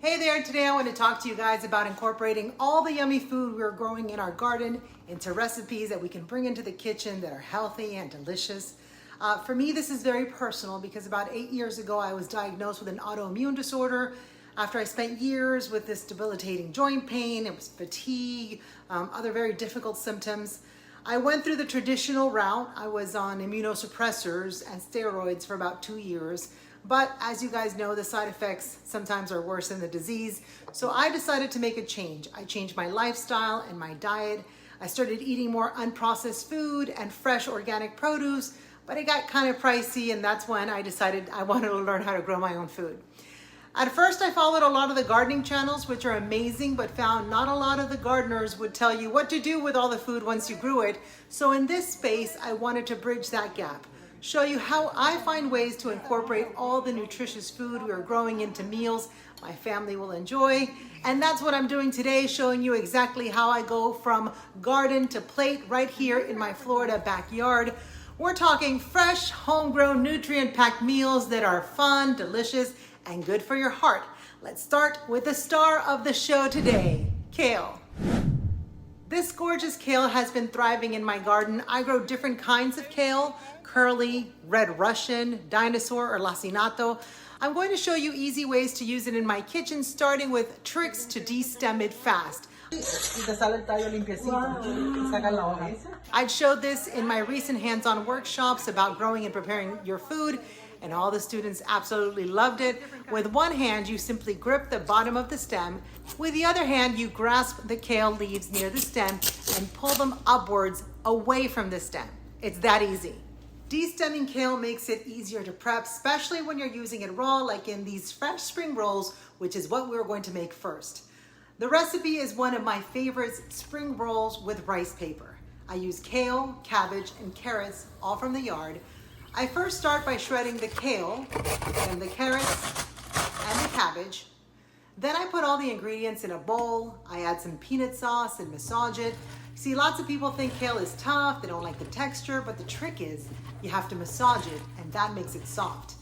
Hey there, today I want to talk to you guys about incorporating all the yummy food we're growing in our garden into recipes that we can bring into the kitchen that are healthy and delicious. For me, this is very personal because about 8 years ago, I was diagnosed with an autoimmune disorder. After I spent years with this debilitating joint pain, it was fatigue, other very difficult symptoms. I went through the traditional route. I was on immunosuppressors and steroids for about 2 years. But as you guys know, the side effects sometimes are worse than the disease. So I decided to make a change. I changed my lifestyle and my diet. I started eating more unprocessed food and fresh organic produce, but it got kind of pricey, and that's when I decided I wanted to learn how to grow my own food. At first, I followed a lot of the gardening channels, which are amazing, but found not a lot of the gardeners would tell you what to do with all the food once you grew it. So in this space, I wanted to bridge that gap. Show you how I find ways to incorporate all the nutritious food we are growing into meals my family will enjoy. And that's what I'm doing today, showing you exactly how I go from garden to plate right here in my Florida backyard. We're talking fresh, homegrown, nutrient-packed meals that are fun, delicious, and good for your heart. Let's start with the star of the show today, kale. This gorgeous kale has been thriving in my garden. I grow different kinds of kale, curly, red Russian, dinosaur, or lacinato. I'm going to show you easy ways to use it in my kitchen, starting with tricks to destem it fast. I showed this in my recent hands-on workshops about growing and preparing your food, and all the students absolutely loved it. With one hand, you simply grip the bottom of the stem. With the other hand, you grasp the kale leaves near the stem and pull them upwards away from the stem. It's that easy. Destemming kale makes it easier to prep, especially when you're using it raw, like in these fresh spring rolls, which is what we're going to make first. The recipe is one of my favorites, spring rolls with rice paper. I use kale, cabbage, and carrots, all from the yard. I first start by shredding the kale, then the carrots, and the cabbage. Then I put all the ingredients in a bowl. I add some peanut sauce and massage it. See, lots of people think kale is tough, they don't like the texture, but the trick is you have to massage it, and that makes it soft.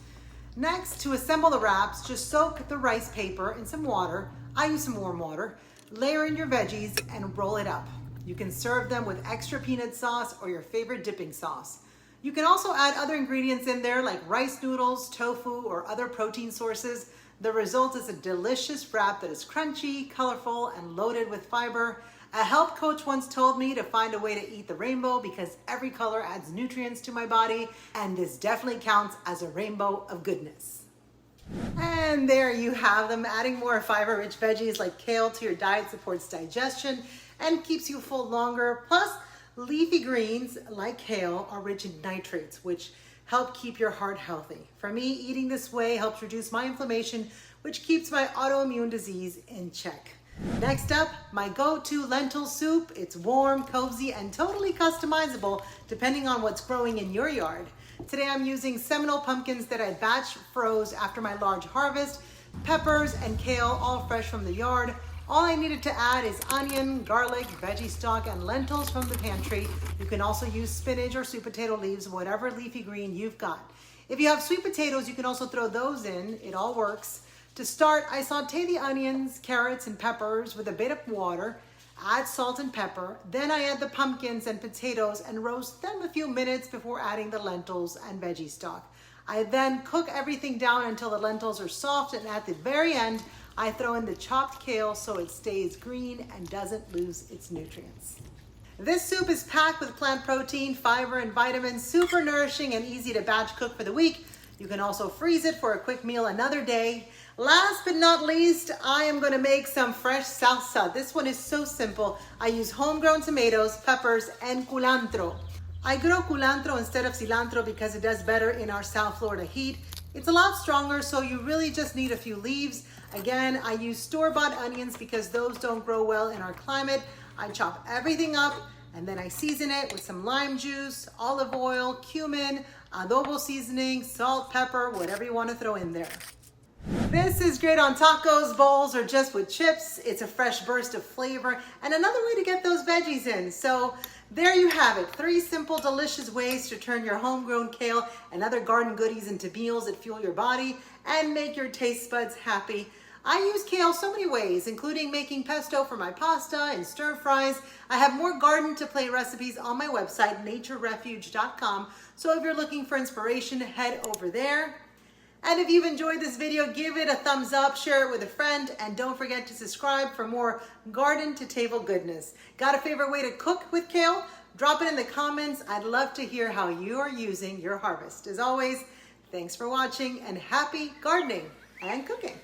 Next, to assemble the wraps, just soak the rice paper in some water. I use some warm water. Layer in your veggies and roll it up. You can serve them with extra peanut sauce or your favorite dipping sauce. You can also add other ingredients in there like rice noodles, tofu, or other protein sources. The result is a delicious wrap that is crunchy, colorful, and loaded with fiber. A health coach once told me to find a way to eat the rainbow because every color adds nutrients to my body, and this definitely counts as a rainbow of goodness. And there you have them. Adding more fiber-rich veggies like kale to your diet supports digestion and keeps you full longer. Plus, leafy greens like kale are rich in nitrates, which help keep your heart healthy. For me, eating this way helps reduce my inflammation, which keeps my autoimmune disease in check. Next up, my go-to lentil soup. It's warm, cozy, and totally customizable depending on what's growing in your yard. Today I'm using Seminole pumpkins that I batch froze after my large harvest, peppers and kale, all fresh from the yard. All I needed to add is onion, garlic, veggie stock, and lentils from the pantry. You can also use spinach or sweet potato leaves, whatever leafy green you've got. If you have sweet potatoes, you can also throw those in. It all works. To start, I saute the onions, carrots, and peppers with a bit of water. Add salt and pepper. Then I add the pumpkins and potatoes and roast them a few minutes before adding the lentils and veggie stock. I then cook everything down until the lentils are soft, and at the very end, I throw in the chopped kale so it stays green and doesn't lose its nutrients. This soup is packed with plant protein, fiber, and vitamins, super nourishing and easy to batch cook for the week. You can also freeze it for a quick meal another day. Last but not least, I am going to make some fresh salsa. This one is so simple. I use homegrown tomatoes, peppers, and culantro. I grow culantro instead of cilantro because it does better in our South Florida heat. It's a lot stronger, so you really just need a few leaves. Again, I use store-bought onions because those don't grow well in our climate. I chop everything up and then I season it with some lime juice, olive oil, cumin, adobo seasoning, salt, pepper, whatever you want to throw in there. This is great on tacos, bowls, or just with chips. It's a fresh burst of flavor and another way to get those veggies in. So there you have it. 3 simple, delicious ways to turn your homegrown kale and other garden goodies into meals that fuel your body and make your taste buds happy. I use kale so many ways, including making pesto for my pasta and stir fries. I have more garden to plate recipes on my website, naturerefuge.com. So if you're looking for inspiration, head over there. And if you've enjoyed this video, give it a thumbs up, share it with a friend, and don't forget to subscribe for more garden to table goodness. Got a favorite way to cook with kale? Drop it in the comments. I'd love to hear how you are using your harvest. As always, thanks for watching and happy gardening and cooking.